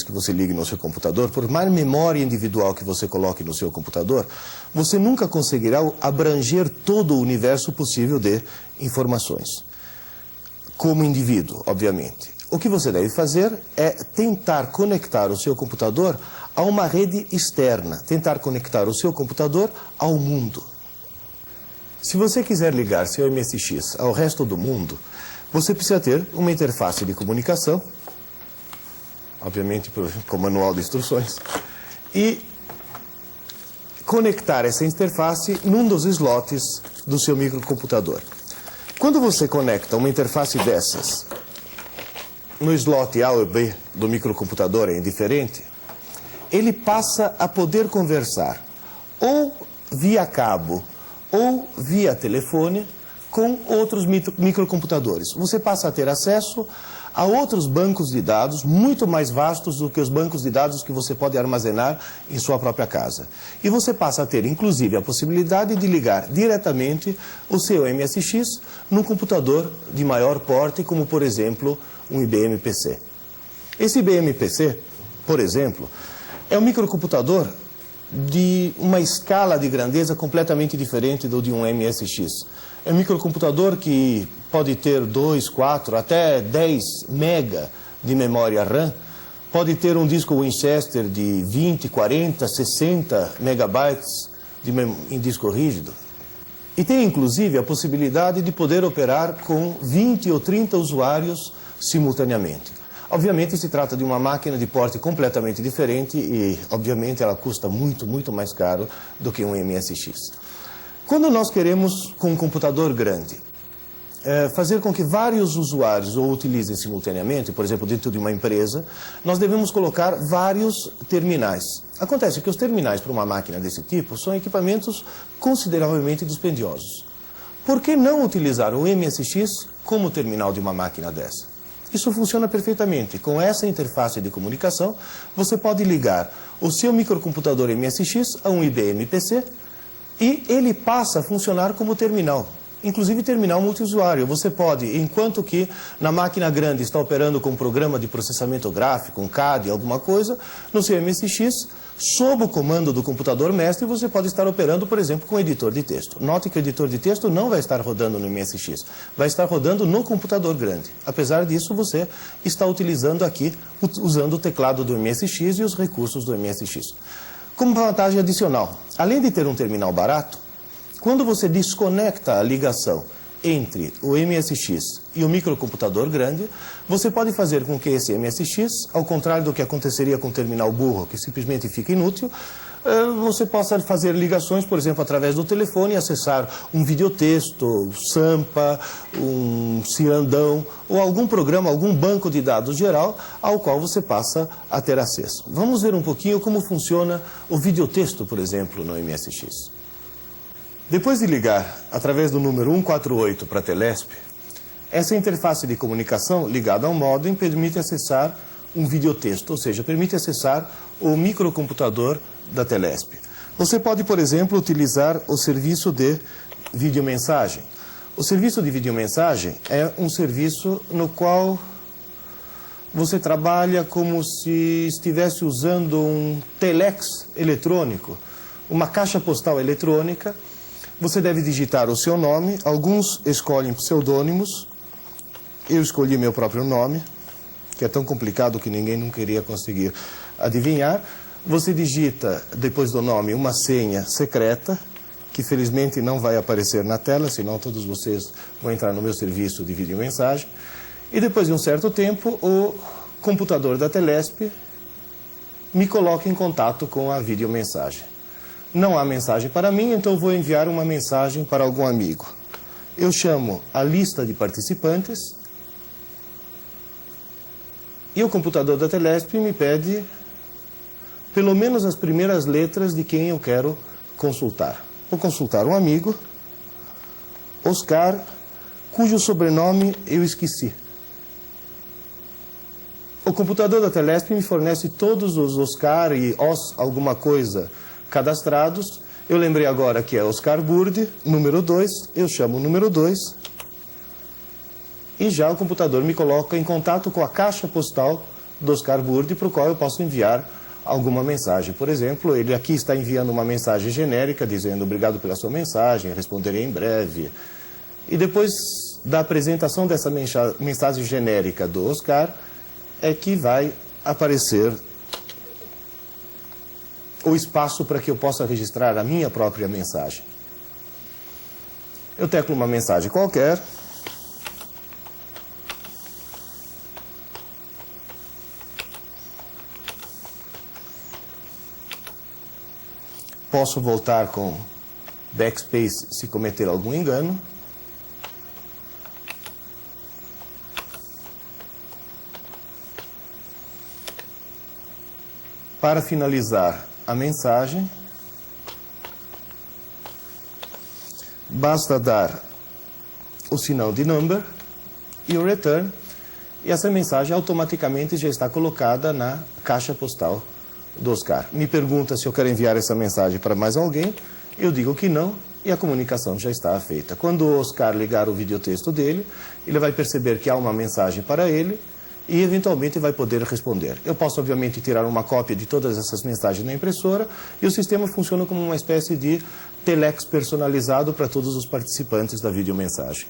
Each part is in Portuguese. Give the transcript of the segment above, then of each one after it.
que você ligue no seu computador, por mais memória individual que você coloque no seu computador, você nunca conseguirá abranger todo o universo possível de informações. Como indivíduo, obviamente. O que você deve fazer é tentar conectar o seu computador a uma rede externa, tentar conectar o seu computador ao mundo. Se você quiser ligar seu MSX ao resto do mundo, você precisa ter uma interface de comunicação, obviamente com manual de instruções, e conectar essa interface num dos slots do seu microcomputador. Quando você conecta uma interface dessas no slot A ou B do microcomputador, é indiferente, ele passa a poder conversar ou via cabo ou via telefone com outros microcomputadores. Você passa a ter acesso a outros bancos de dados muito mais vastos do que os bancos de dados que você pode armazenar em sua própria casa. E você passa a ter, inclusive, a possibilidade de ligar diretamente o seu MSX num computador de maior porte, como, por exemplo, um IBM PC. Esse IBM PC, por exemplo, é um microcomputador de uma escala de grandeza completamente diferente do de um MSX. É um microcomputador que pode ter 2, 4, até 10 mega de memória RAM, pode ter um disco Winchester de 20, 40, 60 megabytes em disco rígido. E tem inclusive a possibilidade de poder operar com 20 ou 30 usuários simultaneamente. Obviamente se trata de uma máquina de porte completamente diferente e obviamente ela custa muito, muito mais caro do que um MSX. Quando nós queremos, com um computador grande, fazer com que vários usuários o utilizem simultaneamente, por exemplo, dentro de uma empresa, nós devemos colocar vários terminais. Acontece que os terminais para uma máquina desse tipo são equipamentos consideravelmente dispendiosos. Por que não utilizar o MSX como terminal de uma máquina dessa? Isso funciona perfeitamente. Com essa interface de comunicação, você pode ligar o seu microcomputador MSX a um IBM PC e ele passa a funcionar como terminal. Inclusive terminal multiusuário. Você pode, enquanto que na máquina grande está operando com um programa de processamento gráfico, um CAD, alguma coisa, no seu MSX, sob o comando do computador mestre, você pode estar operando, por exemplo, com editor de texto. Note que o editor de texto não vai estar rodando no MSX, vai estar rodando no computador grande. Apesar disso, você está utilizando aqui, usando o teclado do MSX e os recursos do MSX. Como vantagem adicional, além de ter um terminal barato, quando você desconecta a ligação entre o MSX e o microcomputador grande, você pode fazer com que esse MSX, ao contrário do que aconteceria com o terminal burro, que simplesmente fica inútil, você possa fazer ligações, por exemplo, através do telefone e acessar um videotexto, Sampa, um Cirandão, ou algum programa, algum banco de dados geral, ao qual você passa a ter acesso. Vamos ver um pouquinho como funciona o videotexto, por exemplo, no MSX. Depois de ligar através do número 148 para a Telesp, essa interface de comunicação ligada ao modem permite acessar um videotexto, ou seja, permite acessar o microcomputador da Telesp. Você pode, por exemplo, utilizar o serviço de videomensagem. O serviço de videomensagem é um serviço no qual você trabalha como se estivesse usando um telex eletrônico, uma caixa postal eletrônica. Você deve digitar o seu nome, alguns escolhem pseudônimos, eu escolhi meu próprio nome, que é tão complicado que ninguém nunca iria conseguir adivinhar. Você digita, depois do nome, uma senha secreta, que felizmente não vai aparecer na tela, senão todos vocês vão entrar no meu serviço de videomensagem. E depois de um certo tempo, o computador da Telesp me coloca em contato com a videomensagem. Não há mensagem para mim, então vou enviar uma mensagem para algum amigo. Eu chamo a lista de participantes e o computador da Telesp me pede pelo menos as primeiras letras de quem eu quero consultar. Vou consultar um amigo, Oscar, cujo sobrenome eu esqueci. O computador da Telesp me fornece todos os Oscar e Os alguma coisa cadastrados. Eu lembrei agora que é Oscar Burde, número 2, eu chamo o número 2 e já o computador me coloca em contato com a caixa postal do Oscar Burdi, para o qual eu posso enviar alguma mensagem. Por exemplo, ele aqui está enviando uma mensagem genérica, dizendo obrigado pela sua mensagem, responderei em breve. E depois da apresentação dessa mensagem genérica do Oscar, é que vai aparecer o espaço para que eu possa registrar a minha própria mensagem. Eu teclo uma mensagem qualquer. Posso voltar com backspace se cometer algum engano. Para finalizar a mensagem, basta dar o sinal de number e o return, e essa mensagem automaticamente já está colocada na caixa postal do Oscar. Me pergunta se eu quero enviar essa mensagem para mais alguém, eu digo que não, e a comunicação já está feita. Quando o Oscar ligar o videotexto dele, ele vai perceber que há uma mensagem para ele, e eventualmente vai poder responder. Eu posso, obviamente, tirar uma cópia de todas essas mensagens na impressora e o sistema funciona como uma espécie de telex personalizado para todos os participantes da videomensagem.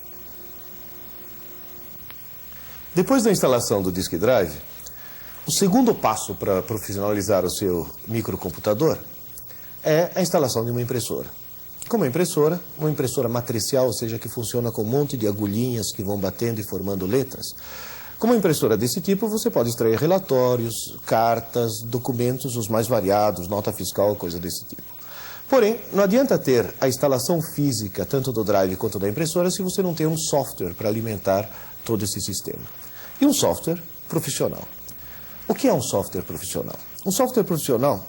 Depois da instalação do Disk Drive, o segundo passo para profissionalizar o seu microcomputador é a instalação de uma impressora. Como uma impressora matricial, ou seja, que funciona com um monte de agulhinhas que vão batendo e formando letras. Com uma impressora desse tipo, você pode extrair relatórios, cartas, documentos os mais variados, nota fiscal, coisa desse tipo. Porém, não adianta ter a instalação física, tanto do drive quanto da impressora, se você não tem um software para alimentar todo esse sistema. E um software profissional. O que é um software profissional? Um software profissional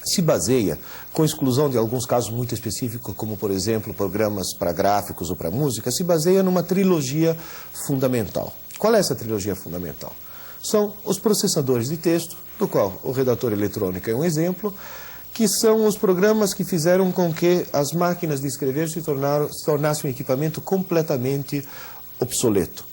se baseia, com exclusão de alguns casos muito específicos, como, por exemplo, programas para gráficos ou para música, se baseia numa trilogia fundamental. Qual é essa trilogia fundamental? São os processadores de texto, do qual o redator eletrônico é um exemplo, que são os programas que fizeram com que as máquinas de escrever se tornassem um equipamento completamente obsoleto.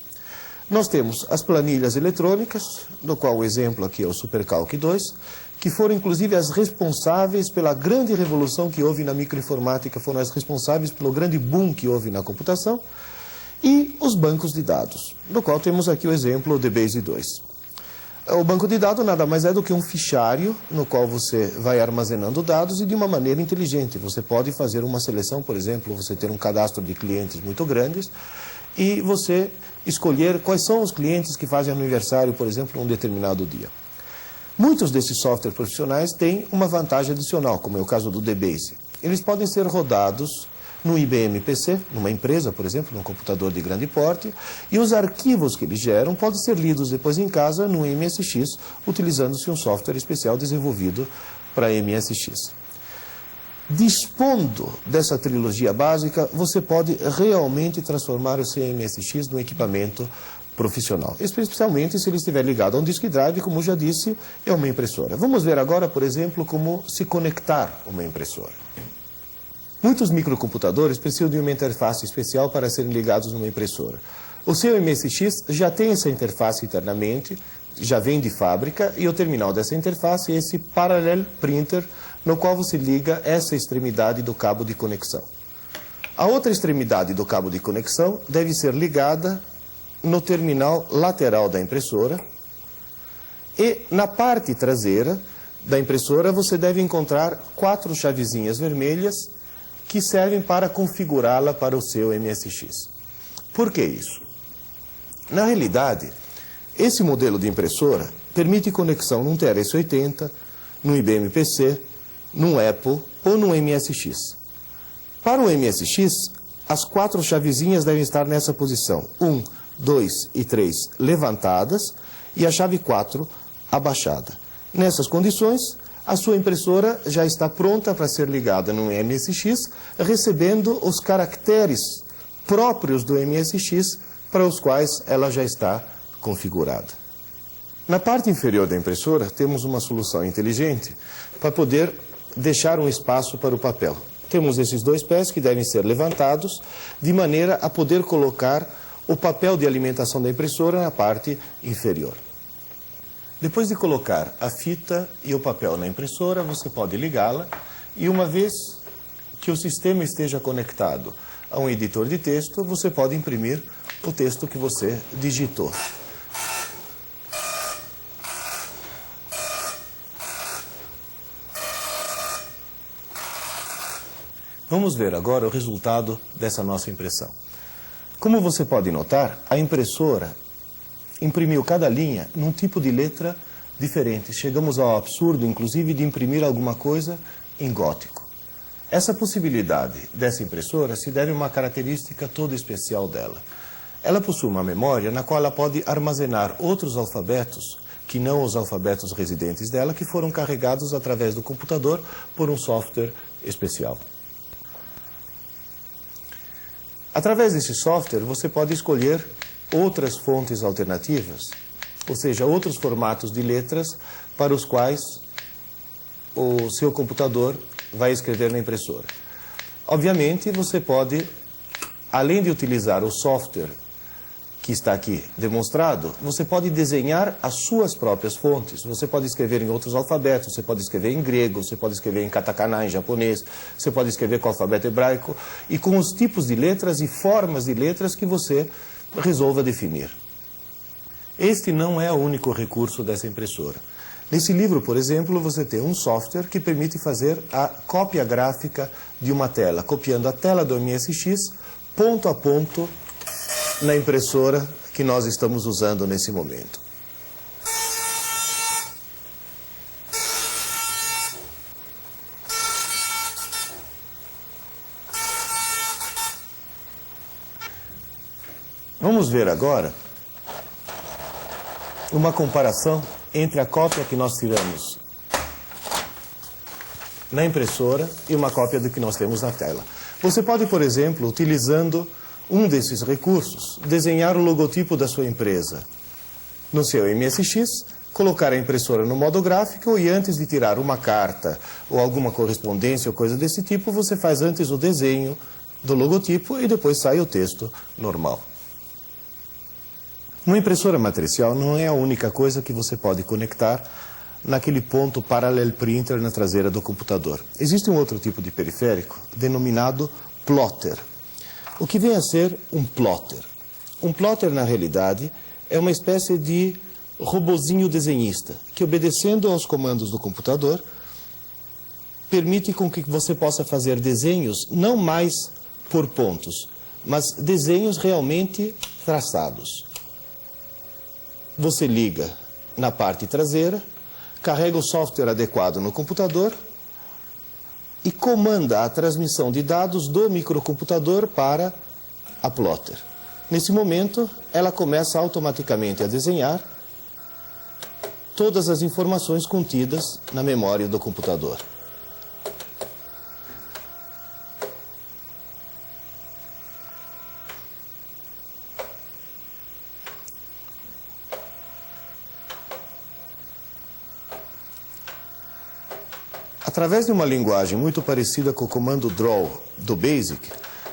Nós temos as planilhas eletrônicas, do qual o exemplo aqui é o SuperCalc 2, que foram inclusive as responsáveis pela grande revolução que houve na microinformática, foram as responsáveis pelo grande boom que houve na computação, e os bancos de dados, do qual temos aqui o exemplo, o DBase 2. O banco de dados nada mais é do que um fichário no qual você vai armazenando dados e de uma maneira inteligente. Você pode fazer uma seleção, por exemplo, você ter um cadastro de clientes muito grandes e você escolher quais são os clientes que fazem aniversário, por exemplo, um determinado dia. Muitos desses softwares profissionais têm uma vantagem adicional, como é o caso do DBase. Eles podem ser rodados no IBM PC, numa empresa, por exemplo, num computador de grande porte, e os arquivos que eles geram podem ser lidos depois em casa no MSX, utilizando-se um software especial desenvolvido para MSX. Dispondo dessa trilogia básica, você pode realmente transformar o seu MSX num equipamento profissional, especialmente se ele estiver ligado a um disk drive, como já disse, é uma impressora. Vamos ver agora, por exemplo, como se conectar uma impressora. Muitos microcomputadores precisam de uma interface especial para serem ligados numa impressora. O seu MSX já tem essa interface internamente, já vem de fábrica, e o terminal dessa interface é esse Parallel Printer, no qual você liga essa extremidade do cabo de conexão. A outra extremidade do cabo de conexão deve ser ligada no terminal lateral da impressora, e na parte traseira da impressora você deve encontrar 4 chavezinhas vermelhas que servem para configurá-la para o seu MSX. Por que isso? Na realidade, esse modelo de impressora permite conexão num TRS-80, num IBM PC, num Apple ou num MSX. Para o MSX, as 4 chavezinhas devem estar nessa posição, 1, 2 e 3 levantadas e a chave 4 abaixada. Nessas condições, a sua impressora já está pronta para ser ligada no MSX, recebendo os caracteres próprios do MSX para os quais ela já está configurada. Na parte inferior da impressora, temos uma solução inteligente para poder deixar um espaço para o papel. Temos esses 2 pés que devem ser levantados, de maneira a poder colocar o papel de alimentação da impressora na parte inferior. Depois de colocar a fita e o papel na impressora, você pode ligá-la e uma vez que o sistema esteja conectado a um editor de texto, você pode imprimir o texto que você digitou. Vamos ver agora o resultado dessa nossa impressão. Como você pode notar, a impressora imprimiu cada linha num tipo de letra diferente. Chegamos ao absurdo, inclusive, de imprimir alguma coisa em gótico. Essa possibilidade dessa impressora se deve a uma característica toda especial dela. Ela possui uma memória na qual ela pode armazenar outros alfabetos que não os alfabetos residentes dela, que foram carregados através do computador por um software especial. Através desse software, você pode escolher outras fontes alternativas, ou seja, outros formatos de letras para os quais o seu computador vai escrever na impressora. Obviamente, você pode, além de utilizar o software que está aqui demonstrado, você pode desenhar as suas próprias fontes. Você pode escrever em outros alfabetos, você pode escrever em grego, você pode escrever em katakana, em japonês, você pode escrever com o alfabeto hebraico e com os tipos de letras e formas de letras que você resolva definir. Este não é o único recurso dessa impressora. Nesse livro, por exemplo, você tem um software que permite fazer a cópia gráfica de uma tela, copiando a tela do MSX ponto a ponto na impressora que nós estamos usando nesse momento. Vamos ver agora uma comparação entre a cópia que nós tiramos na impressora e uma cópia do que nós temos na tela. Você pode, por exemplo, utilizando um desses recursos, desenhar o logotipo da sua empresa no seu MSX, colocar a impressora no modo gráfico e antes de tirar uma carta ou alguma correspondência ou coisa desse tipo, você faz antes o desenho do logotipo e depois sai o texto normal. Uma impressora matricial não é a única coisa que você pode conectar naquele ponto parallel printer na traseira do computador. Existe um outro tipo de periférico denominado plotter. O que vem a ser um plotter? Um plotter, na realidade, é uma espécie de robozinho desenhista, que obedecendo aos comandos do computador, permite com que você possa fazer desenhos não mais por pontos, mas desenhos realmente traçados. Você liga na parte traseira, carrega o software adequado no computador e comanda a transmissão de dados do microcomputador para a plotter. Nesse momento, ela começa automaticamente a desenhar todas as informações contidas na memória do computador. Através de uma linguagem muito parecida com o comando draw do BASIC,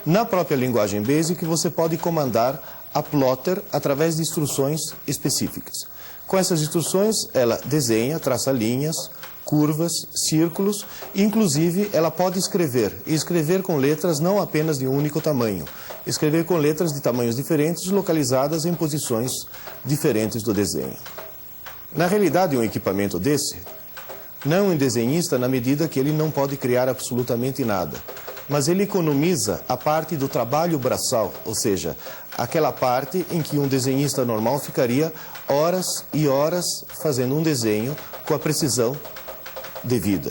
na própria linguagem BASIC você pode comandar a plotter através de instruções específicas. Com essas instruções, ela desenha, traça linhas, curvas, círculos, e inclusive ela pode escrever, e escrever com letras não apenas de um único tamanho, escrever com letras de tamanhos diferentes, localizadas em posições diferentes do desenho. Na realidade, um equipamento desse não é um desenhista na medida que ele não pode criar absolutamente nada, mas ele economiza a parte do trabalho braçal, ou seja, aquela parte em que um desenhista normal ficaria horas e horas fazendo um desenho com a precisão devida.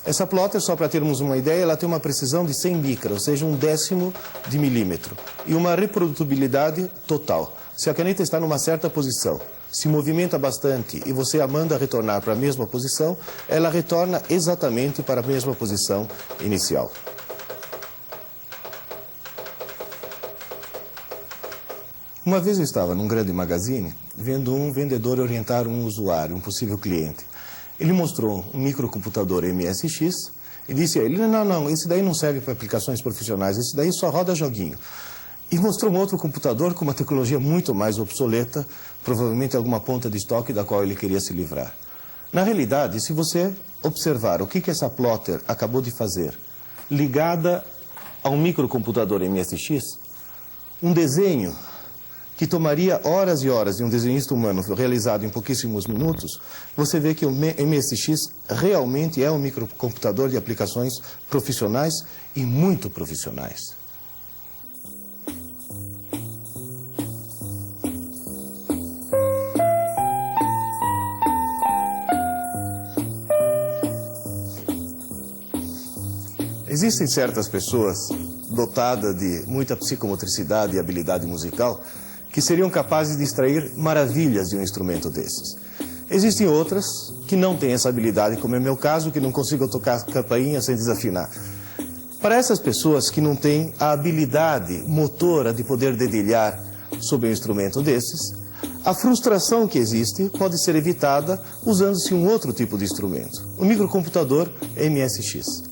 Essa plotter, só para termos uma ideia, ela tem uma precisão de 100 micra, ou seja, 1/10 de milímetro, e uma reprodutibilidade total. Se a caneta está numa certa posição, se movimenta bastante e você a manda retornar para a mesma posição, ela retorna exatamente para a mesma posição inicial. Uma vez eu estava num grande magazine, vendo um vendedor orientar um usuário, um possível cliente. Ele mostrou um microcomputador MSX e disse a ele, não, esse daí não serve para aplicações profissionais, esse daí só roda joguinho. E mostrou um outro computador com uma tecnologia muito mais obsoleta, provavelmente alguma ponta de estoque da qual ele queria se livrar. Na realidade, se você observar o que essa plotter acabou de fazer, ligada a um microcomputador MSX, um desenho que tomaria horas e horas de um desenhista humano realizado em pouquíssimos minutos, você vê que o MSX realmente é um microcomputador de aplicações profissionais e muito profissionais. Existem certas pessoas dotadas de muita psicomotricidade e habilidade musical que seriam capazes de extrair maravilhas de um instrumento desses. Existem outras que não têm essa habilidade, como é meu caso, que não consigo tocar campainha sem desafinar. Para essas pessoas que não têm a habilidade motora de poder dedilhar sobre um instrumento desses, a frustração que existe pode ser evitada usando-se um outro tipo de instrumento, o microcomputador MSX.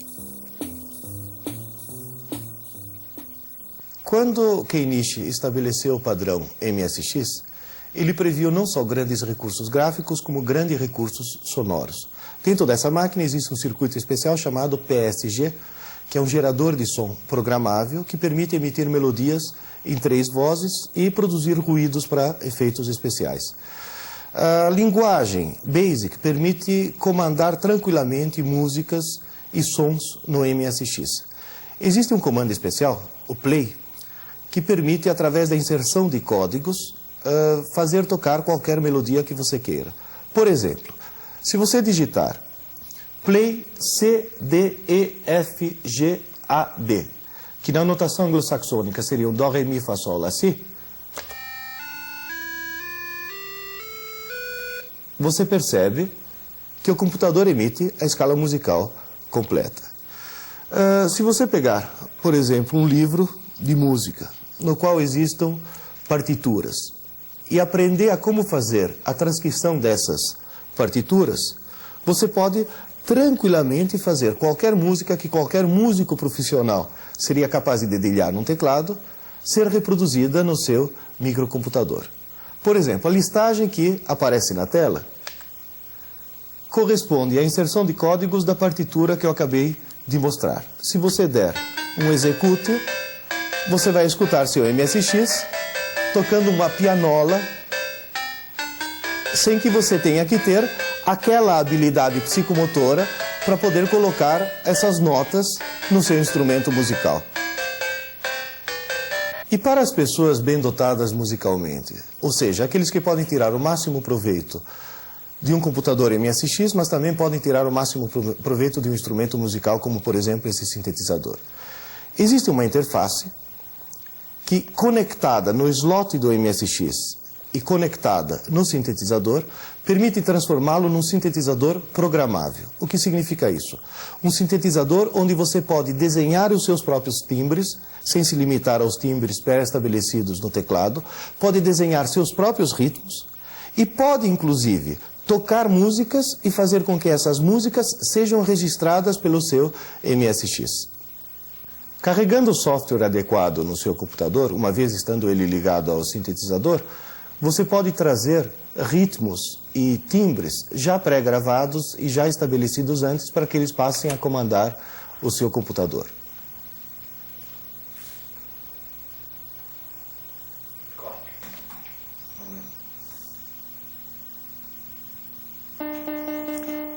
Quando Kenichi estabeleceu o padrão MSX, ele previu não só grandes recursos gráficos, como grandes recursos sonoros. Dentro dessa máquina existe um circuito especial chamado PSG, que é um gerador de som programável que permite emitir melodias em 3 vozes e produzir ruídos para efeitos especiais. A linguagem BASIC permite comandar tranquilamente músicas e sons no MSX. Existe um comando especial, o play, que permite, através da inserção de códigos, fazer tocar qualquer melodia que você queira. Por exemplo, se você digitar play C, D, E, F, G, A, D, que na notação anglo-saxônica seriam Dó, Ré, Mi, Fá, Sol, Lá, Si, você percebe que o computador emite a escala musical completa. Se você pegar, por exemplo, um livro de música, no qual existam partituras, e aprender a como fazer a transcrição dessas partituras, você pode tranquilamente fazer qualquer música que qualquer músico profissional seria capaz de dedilhar num teclado, ser reproduzida no seu microcomputador. Por exemplo, a listagem que aparece na tela corresponde à inserção de códigos da partitura que eu acabei de mostrar. Se você der um execute, você vai escutar seu MSX tocando uma pianola sem que você tenha que ter aquela habilidade psicomotora para poder colocar essas notas no seu instrumento musical. E para as pessoas bem dotadas musicalmente, ou seja, aqueles que podem tirar o máximo proveito de um computador MSX, mas também podem tirar o máximo proveito de um instrumento musical, como por exemplo esse sintetizador. Existe uma interface que, conectada no slot do MSX e conectada no sintetizador, permite transformá-lo num sintetizador programável. O que significa isso? Um sintetizador onde você pode desenhar os seus próprios timbres, sem se limitar aos timbres pré-estabelecidos no teclado, pode desenhar seus próprios ritmos e pode, inclusive, tocar músicas e fazer com que essas músicas sejam registradas pelo seu MSX. Carregando o software adequado no seu computador, uma vez estando ele ligado ao sintetizador, você pode trazer ritmos e timbres já pré-gravados e já estabelecidos antes para que eles passem a comandar o seu computador.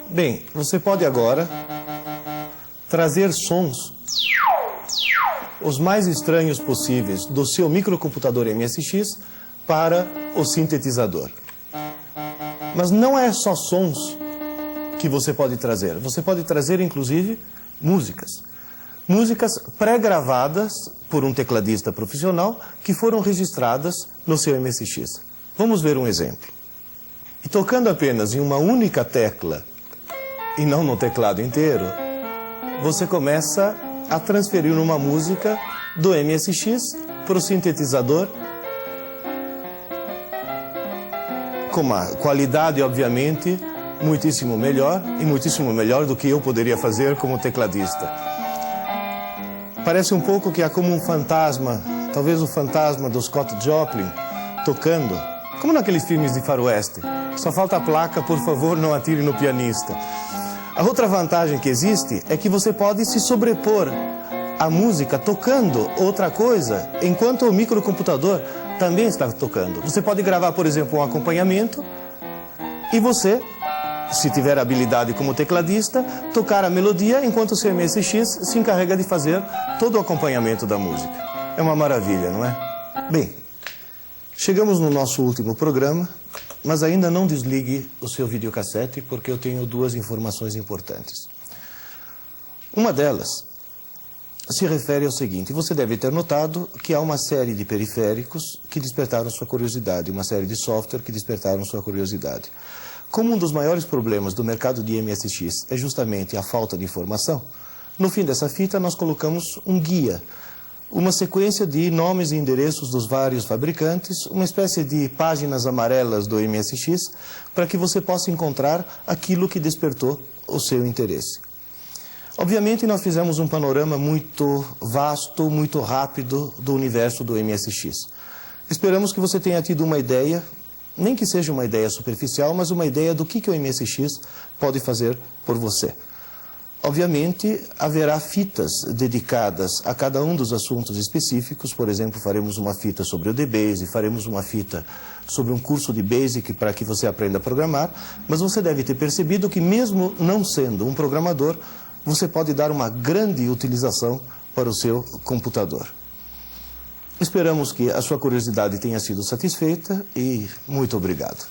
Bem, você pode agora trazer sons os mais estranhos possíveis do seu microcomputador MSX para o sintetizador. Mas não é só sons que você pode trazer. Você pode trazer, inclusive, músicas. Músicas pré-gravadas por um tecladista profissional que foram registradas no seu MSX. Vamos ver um exemplo. E tocando apenas em uma única tecla e não no teclado inteiro, você começa a transferir uma música do MSX para o sintetizador com uma qualidade, obviamente, muitíssimo melhor e muitíssimo melhor do que eu poderia fazer como tecladista. Parece um pouco que há como um fantasma talvez o fantasma do Scott Joplin tocando, como naqueles filmes de faroeste. Só falta a placa, por favor, não atire no pianista. A outra vantagem que existe é que você pode se sobrepor à música tocando outra coisa, enquanto o microcomputador também está tocando. Você pode gravar, por exemplo, um acompanhamento e você, se tiver habilidade como tecladista, tocar a melodia enquanto o seu MSX se encarrega de fazer todo o acompanhamento da música. É uma maravilha, não é? Bem, chegamos no nosso último programa, mas ainda não desligue o seu videocassete porque eu tenho duas informações importantes. Uma delas se refere ao seguinte: você deve ter notado que há uma série de periféricos que despertaram sua curiosidade, uma série de software que despertaram sua curiosidade. Como um dos maiores problemas do mercado de MSX é justamente a falta de informação, no fim dessa fita nós colocamos um guia, uma sequência de nomes e endereços dos vários fabricantes, uma espécie de páginas amarelas do MSX, para que você possa encontrar aquilo que despertou o seu interesse. Obviamente, nós fizemos um panorama muito vasto, muito rápido do universo do MSX. Esperamos que você tenha tido uma ideia, nem que seja uma ideia superficial, mas uma ideia do que o MSX pode fazer por você. Obviamente, haverá fitas dedicadas a cada um dos assuntos específicos. Por exemplo, faremos uma fita sobre o DBase, faremos uma fita sobre um curso de Basic para que você aprenda a programar, mas você deve ter percebido que, mesmo não sendo um programador, você pode dar uma grande utilização para o seu computador. Esperamos que a sua curiosidade tenha sido satisfeita e muito obrigado.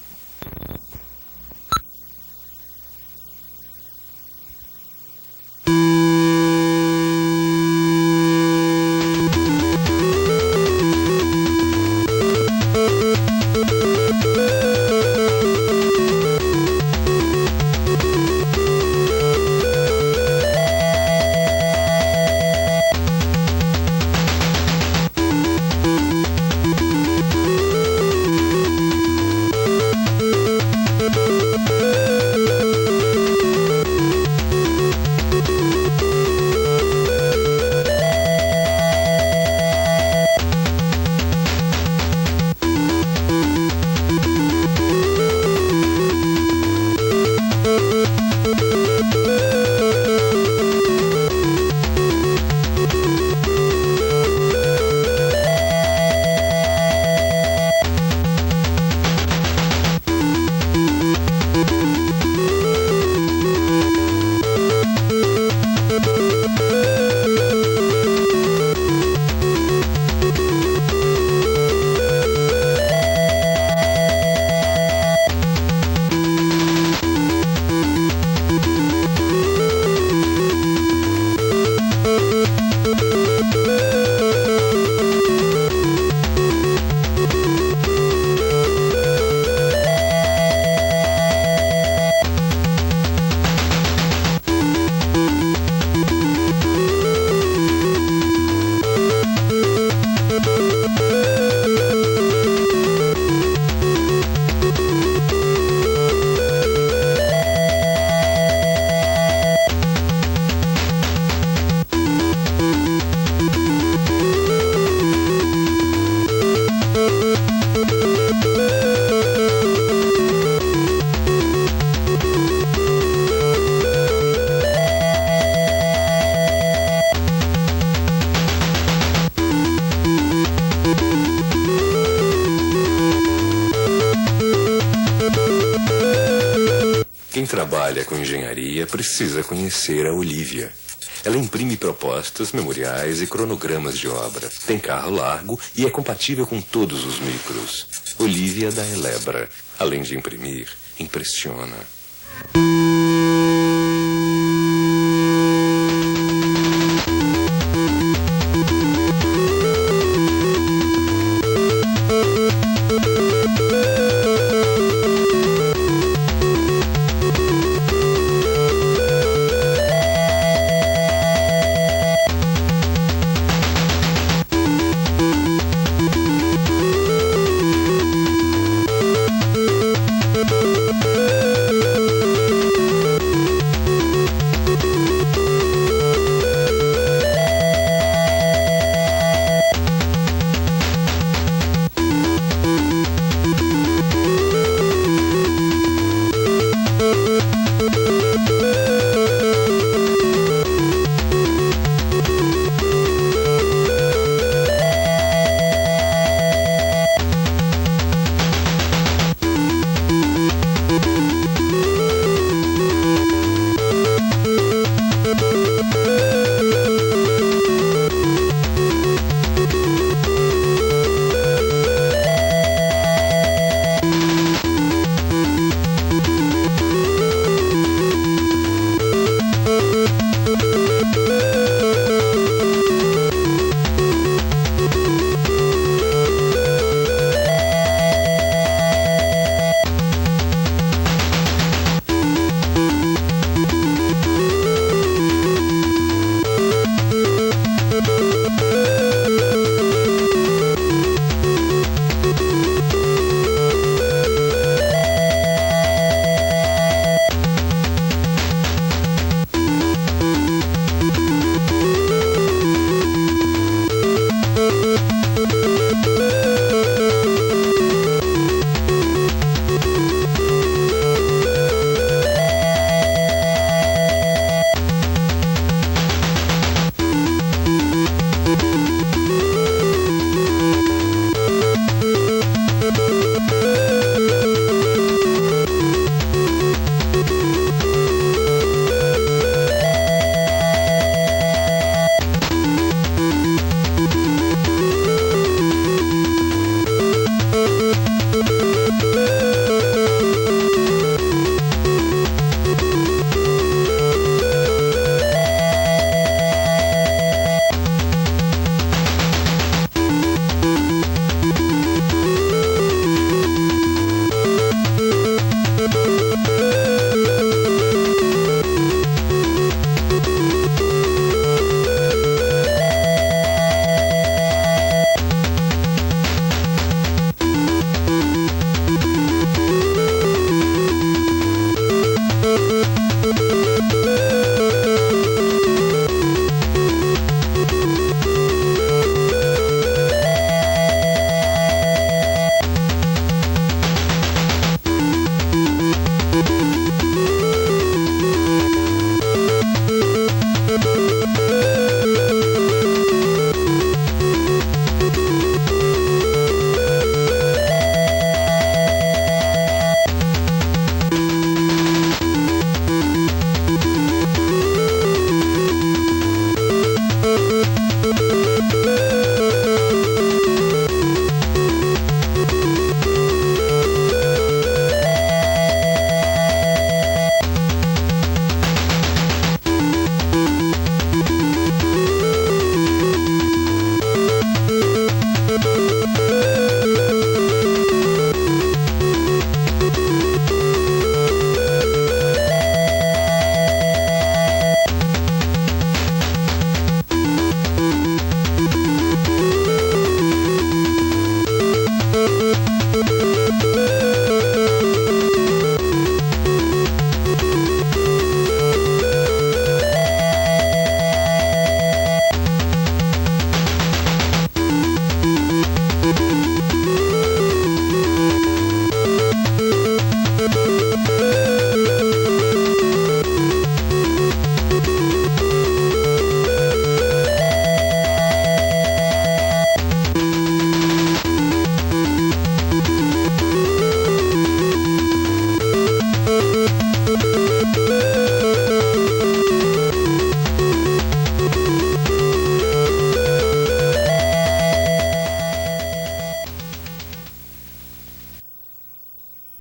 Quem trabalha com engenharia precisa conhecer a Olivia. Ela imprime propostas, memoriais e cronogramas de obra. Tem carro largo e é compatível com todos os micros. Olivia da Elebra. Além de imprimir, impressiona.